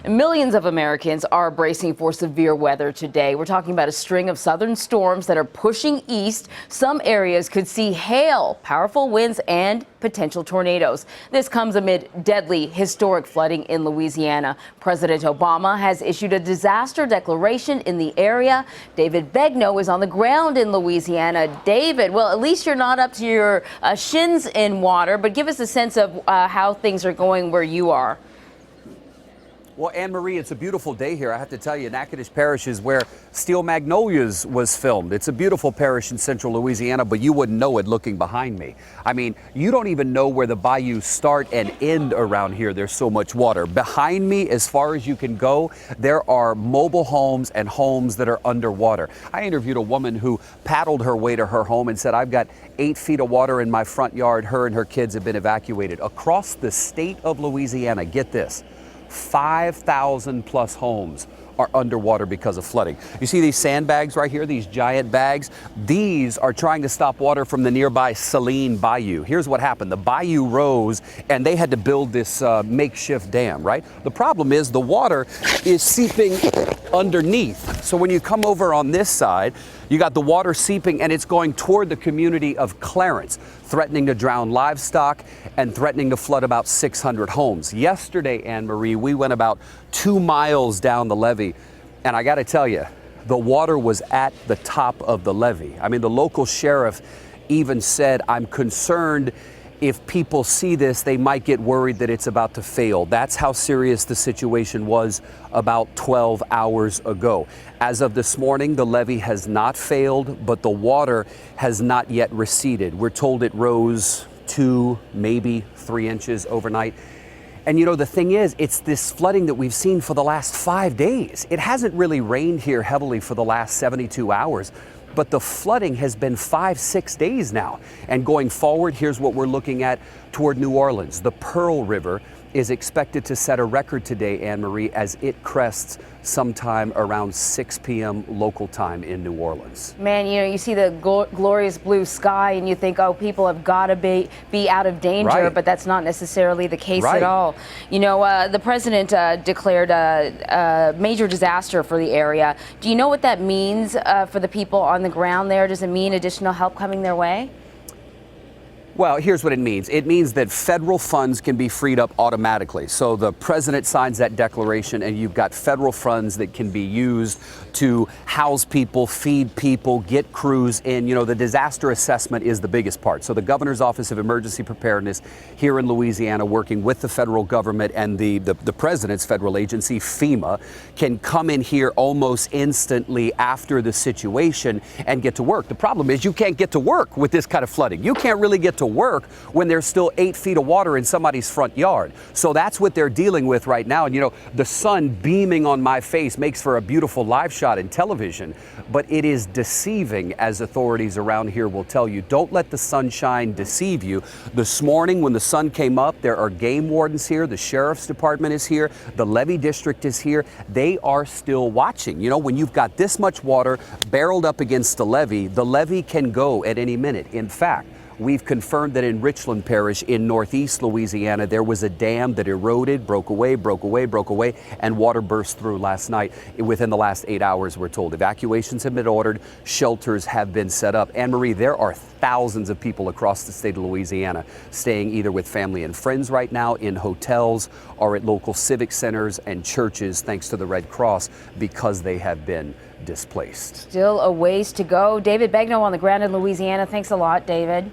Millions of Americans are bracing for severe weather today. We're talking about a string of southern storms that are pushing east. Some areas could see hail, powerful winds, and potential tornadoes. This comes amid deadly historic flooding in Louisiana. President Obama has issued a disaster declaration in the area. David Begnaud is on the ground in Louisiana. David, well, at least you're not up to your shins in water, but give us a sense of how things are going where you are. Well, Anne-Marie, it's a beautiful day here. I have to tell you, Natchitoches Parish is where Steel Magnolias was filmed. It's a beautiful parish in central Louisiana, but you wouldn't know it looking behind me. I mean, you don't even know where the bayous start and end around here. There's so much water. Behind me, as far as you can go, there are mobile homes and homes that are underwater. I interviewed a woman who paddled her way to her home and said, I've got 8 feet of water in my front yard. Her and her kids have been evacuated. Across the state of Louisiana, get this, 5,000 plus homes are underwater because of flooding. You see these sandbags right here, these giant bags? These are trying to stop water from the nearby Saline Bayou. Here's what happened. The bayou rose and they had to build this makeshift dam, right? The problem is the water is seeping underneath. So when you come over on this side, you got the water seeping and it's going toward the community of Clarence, threatening to drown livestock and threatening to flood about 600 homes. Yesterday, Anne-Marie, we went about 2 miles down the levee, and I got to tell you, the water was at the top of the levee. I mean, the local sheriff even said, I'm concerned if people see this, they might get worried that it's about to fail. That's how serious the situation was about 12 hours ago. As of this morning, the levee has not failed, but the water has not yet receded. We're told it rose 2, maybe 3 inches overnight. And you know, the thing is, it's this flooding that we've seen for the last 5 days. It hasn't really rained here heavily for the last 72 hours. But the flooding has been 5-6 days now. And going forward, here's what we're looking at toward New Orleans. The Pearl River is expected to set a record today, Anne-Marie, as it crests sometime around 6 p.m. local time in New Orleans. Man, you know, you see the glorious blue sky and you think, oh, people have got to be out of danger, right. But that's not necessarily the case right. at all. You know, the president declared a major disaster for the area. Do you know what that means for the people on the ground there? Does it mean additional help coming their way? Well, here's what it means. It means that federal funds can be freed up automatically. So the president signs that declaration and you've got federal funds that can be used to house people, feed people, get crews in. You know, the disaster assessment is the biggest part. So the governor's office of emergency preparedness here in Louisiana, working with the federal government and the president's federal agency, FEMA, can come in here almost instantly after the situation and get to work. The problem is you can't get to work with this kind of flooding. You can't really get to work when there's still 8 feet of water in somebody's front yard. So that's what they're dealing with right now. And you know, the sun beaming on my face makes for a beautiful live shot in television, but it is deceiving, as authorities around here will tell you. Don't let the sunshine deceive you. This morning when the sun came up, there are game wardens here, the sheriff's department is here, the levee district is here. They are still watching. You know, when you've got this much water barreled up against the levee can go at any minute. In fact, we've confirmed that in Richland Parish in northeast Louisiana, there was a dam that eroded, broke away, and water burst through last night. Within the last 8 hours, we're told. Evacuations have been ordered. Shelters have been set up. Anne-Marie, there are thousands of people across the state of Louisiana staying either with family and friends right now, in hotels, or at local civic centers and churches, thanks to the Red Cross, because they have been displaced. Still a ways to go. David Begnaud on the ground in Louisiana. Thanks a lot, David.